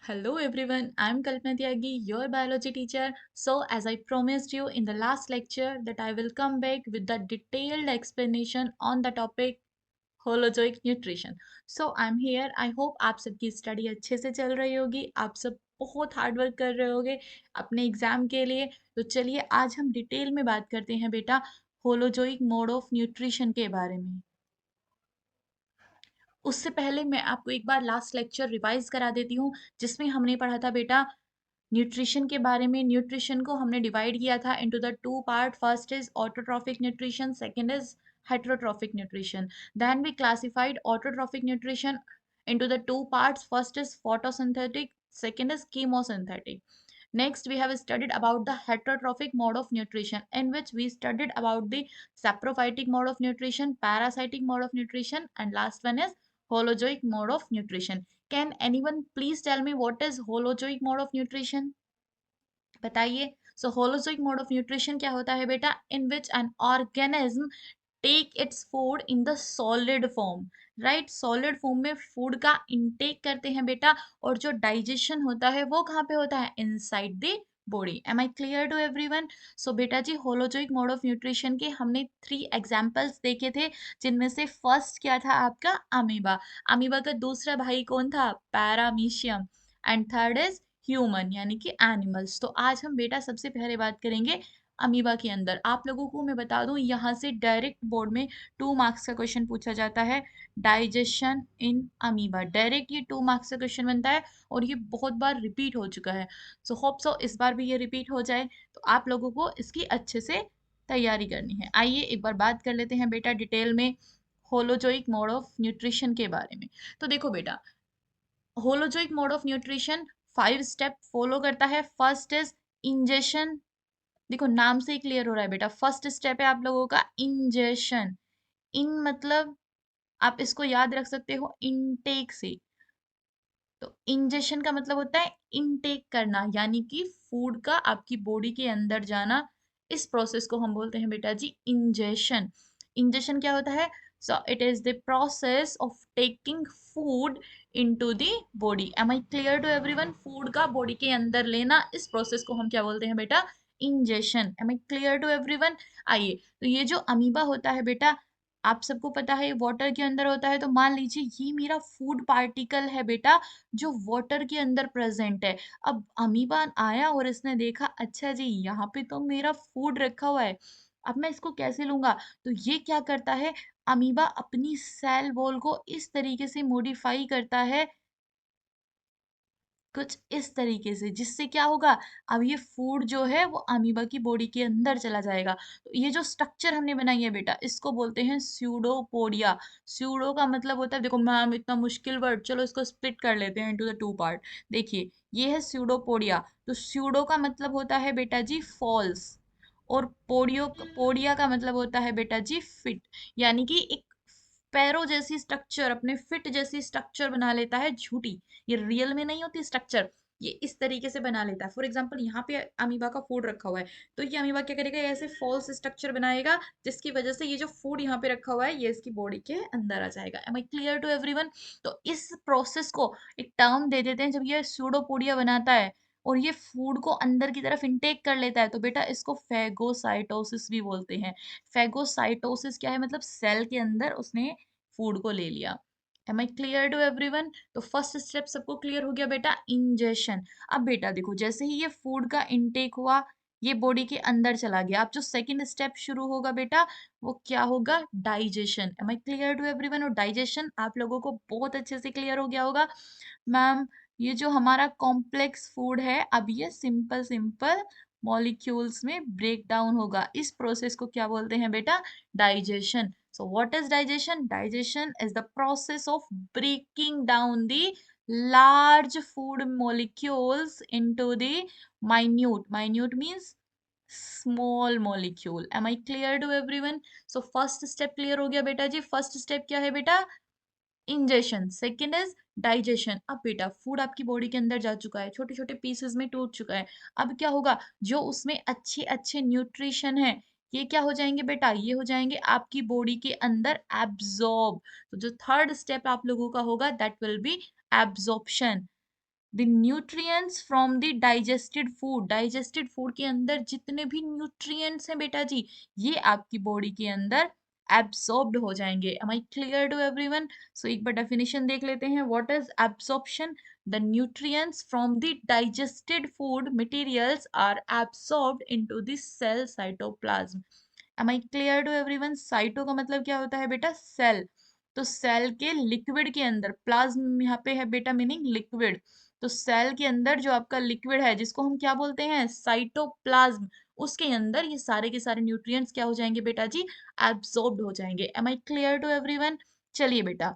Hello everyone, I'm Kalpana Tyagi, your biology teacher. So, as I promised you in the last lecture that I will come back with the detailed explanation on the topic holozoic nutrition. So, I'm here. I hope आप सबकी study अच्छे से चल रही होगी. आप सब बहुत हार्ड वर्क कर रहे होगे अपने एग्जाम के लिए. तो चलिए आज हम डिटेल में बात करते हैं बेटा होलोजोइक मोड ऑफ न्यूट्रिशन के बारे में. उससे पहले मैं आपको एक बार लास्ट लेक्चर रिवाइज करा देती हूँ जिसमें हमने पढ़ा था बेटा न्यूट्रिशन के बारे में. न्यूट्रिशन को हमने डिवाइड किया था into the two part. First is autotrophic nutrition, second is heterotrophic nutrition. Then we classified autotrophic nutrition into the two parts. First is photosynthetic, second is chemosynthetic. Next we have studied about the heterotrophic mode of nutrition, in which we studied about the saprophytic mode of nutrition, parasitic mode of nutrition, and last one is holozoic mode of nutrition. Can anyone please tell me what is holozoic mode of nutrition? बताइए. So holozoic mode of nutrition क्या होता है बेटा? In which an organism take its food in the solid form. Right, solid form में food का intake करते हैं बेटा. और जो डाइजेशन होता है वो कहाँ पे होता है? Inside the body. Am I clear to everyone? So बेटा जी होलोजोइक मोड ऑफ न्यूट्रिशन के हमने 3 एग्जाम्पल्स देखे थे, जिनमें से फर्स्ट क्या था आपका? अमीबा. अमीबा का दूसरा भाई कौन था? Paramecium. And third is human यानी कि एनिमल्स. तो आज हम बेटा सबसे पहले बात करेंगे अमीबा के अंदर. आप लोगों को मैं बता दूं यहाँ से डायरेक्ट बोर्ड में 2 मार्क्स का क्वेश्चन पूछा जाता है. डाइजेशन इन अमीबा, डायरेक्ट ये 2 मार्क्स का क्वेश्चन बनता है और ये बहुत बार रिपीट हो चुका है. सो होप सो इस बार भी ये रिपीट हो जाए. तो आप लोगों को इसकी अच्छे से तैयारी करनी है. आइए एक बार बात कर लेते हैं बेटा डिटेल में होलोजोइक मोड ऑफ न्यूट्रिशन के बारे में. तो देखो बेटा, holozoic mode of nutrition 5 step follow करता है. First is ingestion. देखो नाम से ही क्लियर हो रहा है बेटा, फर्स्ट स्टेप है आप लोगों का इंजेशन. इन मतलब आप इसको याद रख सकते हो इनटेक से. तो इंजेशन का मतलब होता है इनटेक करना, यानी कि फूड का आपकी बॉडी के अंदर जाना. इस प्रोसेस को हम बोलते हैं बेटा जी इंजेशन. इंजेशन क्या होता है? So it is the process of taking food into the body. Am I clear to everyone? Food का बॉडी के अंदर लेना, इस प्रोसेस को हम क्या बोलते हैं बेटा? Ingestion. Am I clear to everyone? आइए, तो ये जो अमीबा होता है बेटा, आप सबको पता है वाटर के अंदर होता है. तो मान लीजिए ये मेरा फूड पार्टिकल है बेटा, जो वाटर के अंदर प्रेजेंट है. अब अमीबा आया और इसने देखा अच्छा जी यहाँ पे तो मेरा फूड रखा हुआ है, अब मैं इसको कैसे लूंगा? तो ये क्या करता है? अमीबा अपनी सेल वॉल को इस तरीके से मॉडिफाई करता है, कुछ इस तरीके से, जिससे क्या होगा? अब ये फूड जो है वो अमीबा की बॉडी के अंदर चला जाएगा. तो ये जो स्ट्रक्चर हमने बनाई है बेटा, इसको बोलते हैं स्यूडोपोडिया. स्यूडो का मतलब होता है, देखो मैम इतना मुश्किल वर्ड, चलो इसको स्प्लिट कर लेते हैं इनटू द टू पार्ट. देखिए ये है स्यूडोपोडिया. तो स्यूडो का मतलब होता है बेटा जी फॉल्स, और पोडिया का मतलब होता है बेटा जी फिट. यानी कि एक पैरो जैसी स्ट्रक्चर, अपने फिट जैसी स्ट्रक्चर बना लेता है झूठी. ये रियल में नहीं होती स्ट्रक्चर, ये इस तरीके से बना लेता है. फॉर एग्जाम्पल यहाँ पे अमीबा का फूड रखा हुआ है, तो ये अमीबा क्या करेगा? ऐसे फॉल्स स्ट्रक्चर बनाएगा, जिसकी वजह से ये जो फूड यहाँ पे रखा हुआ है ये इसकी बॉडी के अंदर आ जाएगा. Am I clear to everyone? तो इस प्रोसेस को एक टर्म दे देते हैं जब ये सूडोपोडिया बनाता है और ये फूड को अंदर की तरफ इनटेक कर लेता है, तो बेटा इसको फेगोसाइटोसिस भी बोलते हैं. फेगोसाइटोसिस क्या है? मतलब सेल के अंदर उसने फूड को ले लिया. Am I clear to everyone? तो फर्स्ट स्टेप सबको क्लियर हो गया बेटा, इंजेशन. अब बेटा देखो, जैसे ही ये फूड का इनटेक हुआ, ये बॉडी के अंदर चला गया, अब जो सेकंड स्टेप शुरू होगा बेटा, वो क्या होगा? Digestion. Am I clear to everyone? और डाइजेशन आप लोगों को बहुत अच्छे से क्लियर हो गया होगा. मैम ये जो हमारा कॉम्प्लेक्स फूड है, अब ये सिंपल सिंपल मॉलिक्यूल्स में ब्रेक डाउन होगा. इस प्रोसेस को क्या बोलते हैं बेटा? Digestion. So what is digestion? Digestion is the process of breaking down the large food molecules into the minute. Minute means small molecule. Am I clear to everyone? So first step clear हो गया बेटा जी. First step क्या है बेटा? Ingestion. Second is digestion. अब बेटा food आपकी body के अंदर जा चुका है, छोटे छोटे पीसेस में टूट चुका है. अब क्या होगा? जो उसमें अच्छे अच्छे न्यूट्रिशन है, ये क्या हो जाएंगे बेटा? ये हो जाएंगे आपकी बॉडी के अंदर एब्जॉर्ब. तो जो थर्ड स्टेप आप लोगों का होगा that will be absorption. The nutrients from the digested food के अंदर जितने भी न्यूट्रिएंट्स हैं बेटा जी, ये आपकी बॉडी के अंदर एब्सॉर्ब्ड हो जाएंगे। Am I clear to everyone? So एक बार डेफिनेशन देख लेते हैं। What is absorption? The nutrients from the digested food materials are absorbed into the cell cytoplasm. Am I clear to everyone? Cyto का मतलब क्या होता है बेटा? सेल। तो सेल के लिक्विड के अंदर, प्लाज्म यहाँ पे है बेटा मीनिंग लिक्विड। तो सेल के अंदर जो आपका लिक्विड है जिसको हम क्या बोलते हैं? साइटोप्लाज्म। उसके अंदर ये सारे के सारे न्यूट्रिएंट्स क्या हो जाएंगे बेटा जी? एब्सॉर्ब्ड हो जाएंगे। Am I clear to everyone? चलिए बेटा,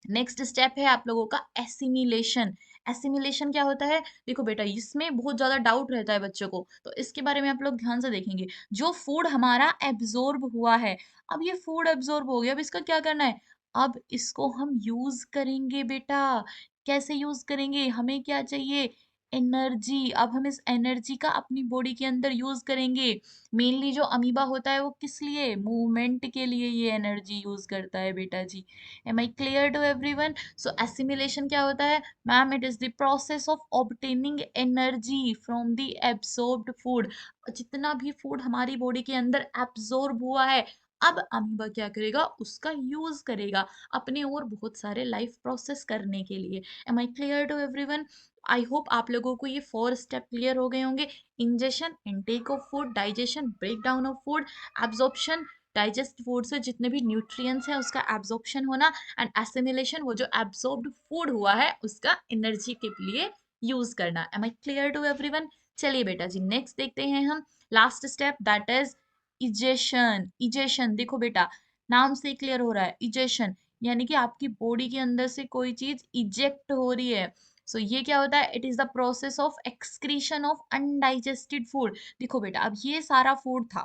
नेक्स्ट स्टेप है आप लोगों का एसिमिलेशन। एसिमिलेशन क्या होता है? देखो बेटा, इसमें बहुत ज्यादा डाउट रहता है बच्चों को, तो इसके बारे में आप लोग ध्यान से देखेंगे। जो फूड हमारा एब्जॉर्ब हुआ है, अब ये फूड एब्जॉर्ब हो गया, अब इसका क्या करना है? अब इसको हम यूज करेंगे बेटा। कैसे यूज करेंगे? हमें क्या चाहिए? एनर्जी। अब हम इस एनर्जी का अपनी बॉडी के अंदर यूज करेंगे। मेनली जो अमीबा होता है वो किस लिए? मूवमेंट के लिए ये एनर्जी यूज करता है बेटा जी। Am I clear to everyone? So assimilation क्या होता है ma'am? It is the process of obtaining energy from the absorbed food. जितना भी फूड हमारी बॉडी के अंदर एब्सॉर्ब हुआ है, अब अमीबा क्या करेगा? उसका यूज करेगा अपने और बहुत सारे लाइफ प्रोसेस करने के लिए। Am I clear to everyone? I hope आप लोगों को ये 4 स्टेप क्लियर हो गए होंगे। Ingestion, intake of food, digestion, break down of food, absorption, digest food से जितने भी न्यूट्रिएंट्स हैं उसका एब्जॉर्प्शन होना, एंड एसिमिलेशन, वो जो एब्सॉर्ब्ड फूड हुआ है उसका एनर्जी के लिए यूज करना। Am I clear to everyone? चलिए बेटा जी, नेक्स्ट देखते हैं हम last step, that is egestion. Egestion देखो बेटा, नाम से क्लियर हो रहा है, इजेशन यानी कि आपकी बॉडी के अंदर से कोई चीज इजेक्ट हो रही है। सो ये क्या होता है? It is the process of excretion of undigested food. देखो बेटा, अब ये सारा फूड था,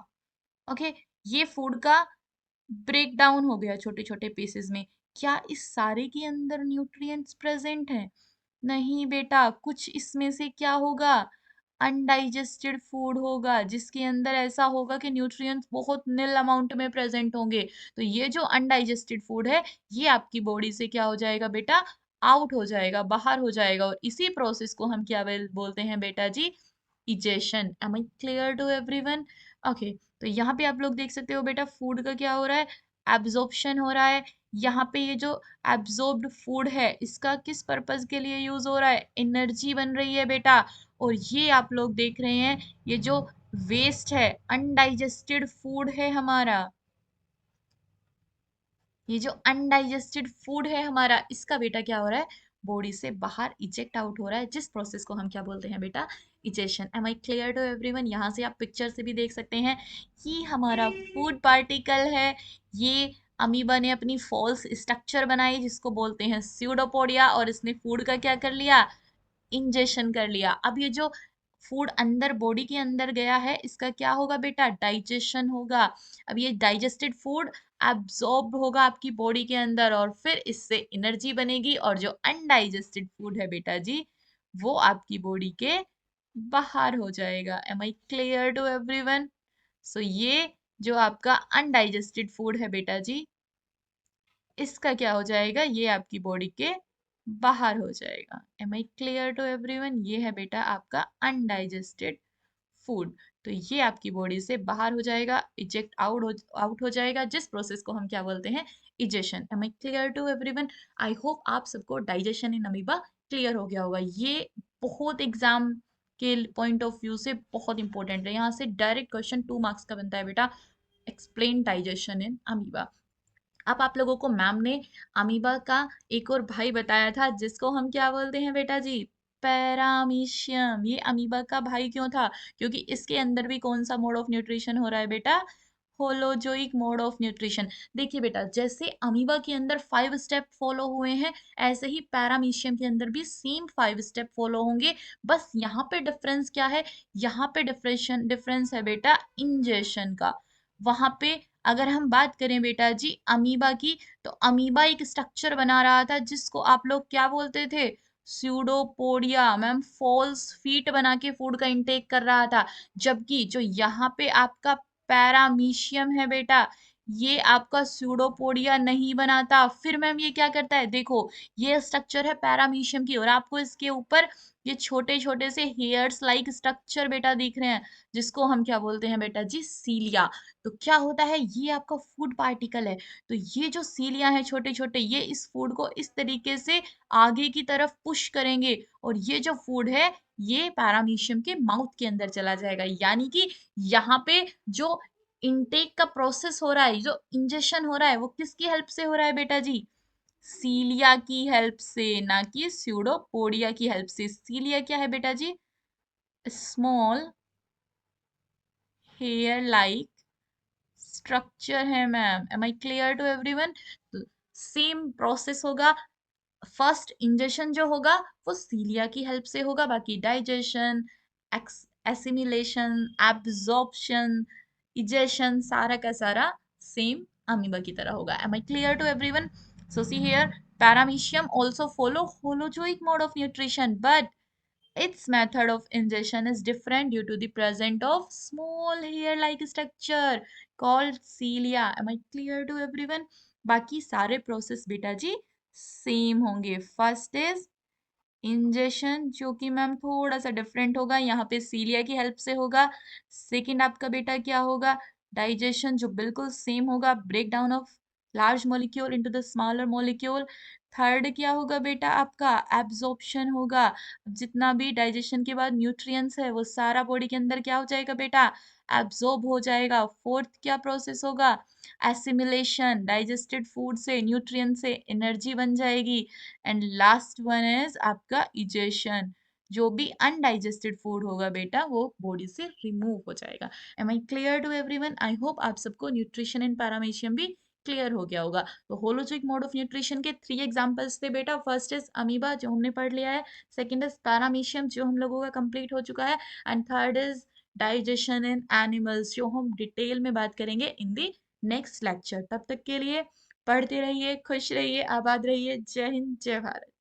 ओके, ये फूड का ब्रेक डाउन हो गया छोटे छोटे पीसेस में। क्या इस सारे के अंदर न्यूट्रिएंट्स प्रेजेंट हैं? नहीं बेटा, कुछ इसमें से क्या होगा? अनडाइजेस्टेड फूड होगा, जिसके अंदर ऐसा होगा कि न्यूट्रिएंट्स बहुत निल अमाउंट में प्रेजेंट होंगे। तो ये जो अनडाइजेस्टेड फूड है, ये आपकी बॉडी से क्या हो जाएगा बेटा? आउट हो जाएगा, बाहर हो जाएगा, और इसी प्रोसेस को हम क्या बोलते हैं बेटा जी? Egestion. Am I clear to everyone? Okay, तो यहाँ पे आप लोग देख सकते हो बेटा, फूड का क्या हो रहा है? एब्जॉर्प्शन हो रहा है। यहाँ पे ये जो एब्जॉर्ब्ड फूड है, इसका किस पर्पज के लिए यूज हो रहा है? एनर्जी बन रही है बेटा। और ये आप लोग देख रहे हैं, ये जो वेस्ट है, अनडाइजेस्टेड फूड है हमारा, ये जो अनडाइजेस्टेड फूड है हमारा, इसका बेटा क्या हो रहा है? बॉडी से बाहर इजेक्ट आउट हो रहा है, जिस प्रोसेस को हम क्या बोलते हैं बेटा? Egestion. Am I clear to everyone? यहाँ से आप पिक्चर से भी देख सकते हैं कि हमारा फूड पार्टिकल है, ये अमीबा ने अपनी फॉल्स स्ट्रक्चर बनाई जिसको बोलते हैं स्यूडोपोडिया, और इसने फूड का क्या कर लिया? इंजेशन कर लिया। अब ये जो फूड अंदर बॉडी के अंदर गया है, इसका क्या होगा बेटा? डाइजेशन होगा। अब ये डाइजेस्टेड फूड एब्जॉर्ब होगा आपकी बॉडी के अंदर, और फिर इससे एनर्जी बनेगी, और जो अनडाइजेस्टेड फूड है बेटा जी, वो आपकी बॉडी के बाहर हो जाएगा। Am I clear to everyone? So ये जो आपका अनडाइजेस्टेड फूड है बेटा जी, इसका क्या हो जाएगा? ये आपकी बॉडी के बाहर हो जाएगा। Am I clear to everyone? ये है बेटा आपका अनडाइजेस्टेड फूड। तो ये आपकी बॉडी से बाहर हो जाएगा, इजेक्ट आउट हो जाएगा, जिस प्रोसेस को हम क्या बोलते हैं? Egestion. Am I clear to everyone? I hope आप सबको डाइजेशन इन अमीबा क्लियर हो गया होगा। ये बहुत एग्जाम के पॉइंट ऑफ व्यू से बहुत इंपॉर्टेंट है। यहाँ से डायरेक्ट क्वेश्चन 2 मार्क्स का बनता है बेटा, एक्सप्लेन डाइजेशन इन अमीबा। अब आप लोगों को मैम ने अमीबा का एक और भाई बताया था, जिसको हम क्या बोलते हैं बेटा जी? पैरामीशियम। ये अमीबा का भाई क्यों था? क्योंकि इसके अंदर भी कौन सा मोड ऑफ न्यूट्रिशन हो रहा है बेटा? Holozoic mode of nutrition. देखिए बेटा, जैसे अमीबा के अंदर 5 स्टेप फॉलो हुए हैं, ऐसे ही पैरामीशियम के अंदर भी सेम 5 स्टेप फॉलो होंगे। बस यहाँ पे डिफरेंस क्या है? यहाँ पे डिफरेंस है बेटा इंजेशन का। वहां पे अगर हम बात करें बेटा जी अमीबा की, तो अमीबा एक स्ट्रक्चर बना रहा था जिसको आप लोग क्या बोलते थे? स्यूडोपोडिया। मैम, फॉल्स फीट बना के फूड का इंटेक कर रहा था। जबकि जो यहाँ पे आपका पैरामीशियम है बेटा, ये आपका स्यूडोपोडिया नहीं बनाता। फिर मैम ये क्या करता है, देखो ये स्ट्रक्चर है पैरामीशियम की, और आपको इसके ऊपर ये छोटे छोटे से हेयर्स लाइक स्ट्रक्चर बेटा दिख रहे हैं, जिसको हम क्या बोलते हैं बेटा जी, सीलिया। तो क्या होता है, ये आपका फूड पार्टिकल है। तो ये जो सीलिया है छोटे छोटे, ये इस फूड को इस तरीके से आगे की तरफ पुश करेंगे, और ये जो फूड है ये पैरामीशियम के माउथ के अंदर चला जाएगा। यानी कि यहाँ पे जो इनटेक का प्रोसेस हो रहा है, जो इंजेक्शन हो रहा है, वो किसकी हेल्प से हो रहा है बेटा जी, सीलिया की हेल्प से, ना कि स्यूडोपोडिया की हेल्प से। सीलिया क्या है बेटा जी, स्मॉल हेयर लाइक स्ट्रक्चर है ma'am. Am I clear to everyone? Same process होगा। फर्स्ट इंजेक्शन जो होगा वो सीलिया की हेल्प से होगा, बाकी डाइजेशन, एसिमिलेशन, एब्जॉर्प्शन, इजेशन, सारा का सारा सेम अमीबा की तरह होगा। Am I clear to everyone? So see here, paramecium also follow holozoic mode of nutrition, but its method of ingestion is different due to the presence of small hair-like structure called cilia. Am I clear to everyone? बाकी सारे process बेटा जी same होंगे। First is injection, जो कि ma'am थोड़ा सा different होगा, यहाँ पे सीलिया की हेल्प से होगा। सेकंड आपका बेटा क्या होगा, डाइजेशन, जो बिल्कुल सेम होगा, break down of large molecule into the smaller molecule. Third क्या होगा बेटा आपका, एब्जॉर्प्शन होगा। जितना भी डाइजेशन के बाद न्यूट्रिएंट्स है वो सारा बॉडी के अंदर क्या हो जाएगा बेटा, एब्जॉर्ब हो जाएगा। फोर्थ क्या प्रोसेस होगा, एसिमिलेशन, डाइजेस्टेड फूड से, न्यूट्रिएंट से एनर्जी बन जाएगी। एंड लास्ट वन इज आपका इजेशन, जो भी अनडाइजेस्टेड फूड होगा बेटा वो बॉडी से रिमूव हो जाएगा। Am I clear to everyone? I hope आप सबको न्यूट्रिशन एंड पैरामीशियम भी क्लियर हो गया होगा। तो होलोजिक मोड ऑफ न्यूट्रिशन के 3 एग्जांपल्स थे बेटा। फर्स्ट इज अमीबा, जो हमने पढ़ लिया है। सेकंड इज पैरामीशियम, जो हम लोगों का कंप्लीट हो चुका है। And third is digestion in animals, जो हम डिटेल में बात करेंगे इन दी नेक्स्ट लेक्चर। तब तक के लिए पढ़ते रहिए, खुश रहिए, आबाद रहिए। जय हिंद, जय भारत।